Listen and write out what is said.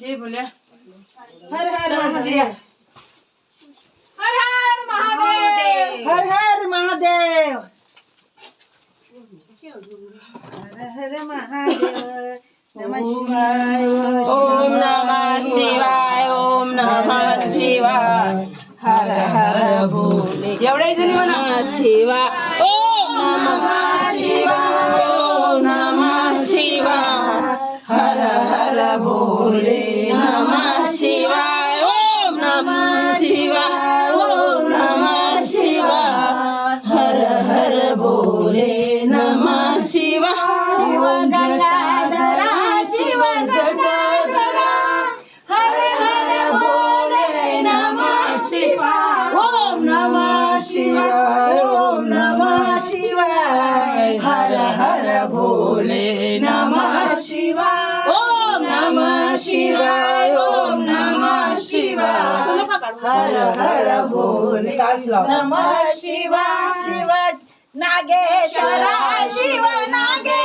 हे बोल्या हर हर महादेव, हर हर महादेव, हर हर महादेव, हर हर महादेव. नमः शिवाय. ओम नमः शिवाय, ओम नमः शिवाय, हर हर भोले. एवढे जणी म्हणा शिवाय. ओम नमः शिवाय, ओम नमः शिवाय, हर हर भोले नमः शिवाय. ओम नमः शिवाय, ओम नमः शिवाय, हर हर भोले नमः शिवाय. शिव गंगाधरा, शिव गंगाधरा, हर हर भोले नमः शिवाय. ओम नमः शिवाय, ओम नमः शिवाय, हर हर भोले नमः शिवाय. ओम नमः शिवाय, ओम नमः शिवाय, हर हर भोले नमः शिवाय. शिव नागेश्वरा, शिव नागेश्वरा,